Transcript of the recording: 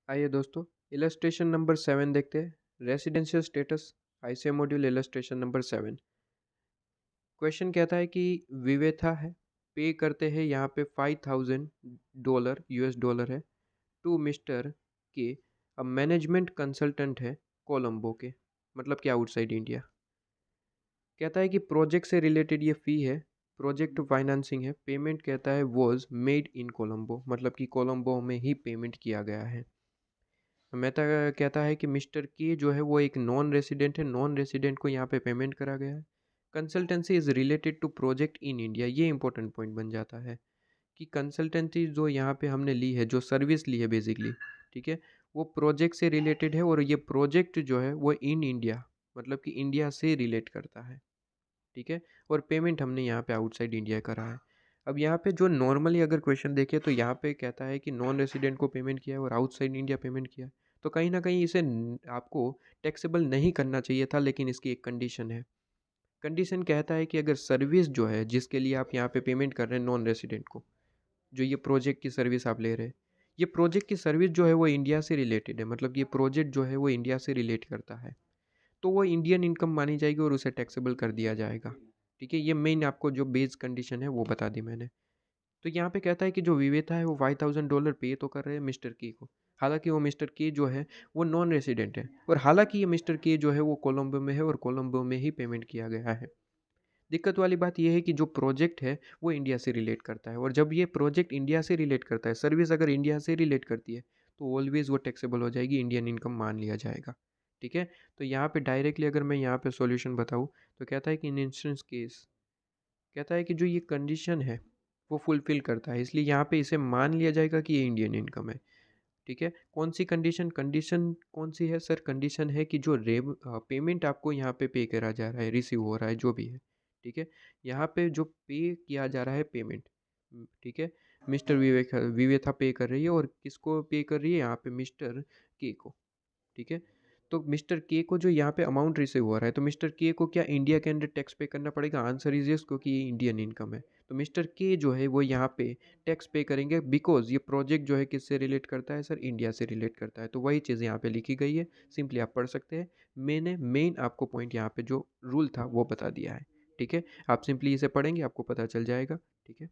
आइए दोस्तों, illustration number 7 देखते हैं। Residential status ICA module illustration number 7। Question कहता है कि विवेथा है, पे करते हैं यहाँ पे $5,000, यूएस डॉलर है, टू मिस्टर के, अब मैनेजमेंट कंसल्टेंट है कोलंबो के, मतलब कि आउटसाइड इंडिया। कहता है कि प्रोजेक्ट से रिलेटेड ये फ़ी है, प्रोजेक्ट फाइनेंसिंग है, पेमेंट कहता है वॉज मेड इन कोलंबो, मतलब कि कोलंबो में ही पेमेंट किया गया है। मेहता कहता है कि मिस्टर के जो है वो एक नॉन रेसिडेंट है, नॉन रेसिडेंट को यहाँ पे पेमेंट करा गया है। Consultancy is related to project in India, ये इंपॉर्टेंट पॉइंट बन जाता है कि कंसल्टेंसी जो यहाँ पे हमने ली है, जो सर्विस ली है बेसिकली, ठीक है, वो प्रोजेक्ट से रिलेटेड है और ये प्रोजेक्ट जो है वो इन इंडिया, मतलब कि इंडिया से रिलेट करता है, ठीक है, और पेमेंट हमने यहाँ पे आउटसाइड इंडिया करा है। अब यहाँ पे जो नॉर्मली अगर क्वेश्चन देखें तो यहाँ पे कहता है कि नॉन रेसिडेंट को पेमेंट किया है और आउटसाइड इंडिया पेमेंट किया है, तो कहीं ना कहीं इसे आपको टैक्सेबल नहीं करना चाहिए था, लेकिन इसकी एक कंडीशन है। कंडीशन कहता है कि अगर सर्विस जो है जिसके लिए आप यहाँ पे पेमेंट कर रहे हैं नॉन रेसिडेंट को, जो ये प्रोजेक्ट की सर्विस आप ले रहे हैं, ये प्रोजेक्ट की सर्विस जो है वो इंडिया से रिलेटेड है, मतलब ये प्रोजेक्ट जो है वो इंडिया से रिलेट करता है, तो वो इंडियन इनकम मानी जाएगी और उसे टैक्सेबल कर दिया जाएगा। ठीक है, ये मेन आपको जो बेस कंडीशन है वो बता दी मैंने। तो यहाँ पे कहता है कि जो विवेता है वो $5,000 पे तो कर रहे हैं मिस्टर के को, हालांकि वो मिस्टर के जो है वो नॉन रेसिडेंट है, और हालांकि ये मिस्टर के जो है वो कोलंबो में है और कोलंबो में ही पेमेंट किया गया है। दिक्कत वाली बात यह है कि जो प्रोजेक्ट है वो इंडिया से रिलेट करता है, और जब ये प्रोजेक्ट इंडिया से रिलेट करता है, सर्विस अगर इंडिया से रिलेट करती है, तो ऑलवेज वो टैक्सेबल हो जाएगी, इंडियन इनकम मान लिया जाएगा। ठीक है, तो यहाँ पे डायरेक्टली अगर मैं यहाँ पे सॉल्यूशन बताऊँ तो कहता है कि इन इंस्टेंस केस, कहता है कि जो ये कंडीशन है वो फुलफिल करता है, इसलिए यहाँ पे इसे मान लिया जाएगा कि ये इंडियन इनकम है। ठीक है, कौन सी कंडीशन, कंडीशन कौन सी है सर? कंडीशन है कि जो पेमेंट आपको यहाँ पे करा जा रहा है, रिसीव हो रहा है जो भी है, ठीक है, यहाँ पे जो पे किया जा रहा है पेमेंट, ठीक है, मिस्टर विवेथा पे कर रही है, और किसको पे कर रही है यहाँ पे? मिस्टर के को। ठीक है, तो मिस्टर के को जो यहाँ पे अमाउंट रिसीव हो रहा है, तो मिस्टर के को क्या इंडिया के अंदर टैक्स पे करना पड़ेगा? आंसर इज यस, क्योंकि ये इंडियन इनकम है। तो मिस्टर के जो है वो यहाँ पे टैक्स पे करेंगे, बिकॉज ये प्रोजेक्ट जो है किससे रिलेट करता है सर? इंडिया से रिलेट करता है, तो वही चीज़ यहाँ पे लिखी गई है, सिंपली आप पढ़ सकते हैं। मैंने मेन आपको पॉइंट यहाँ पे जो रूल था वो बता दिया है। ठीक है, आप सिंपली इसे पढ़ेंगे आपको पता चल जाएगा। ठीक है।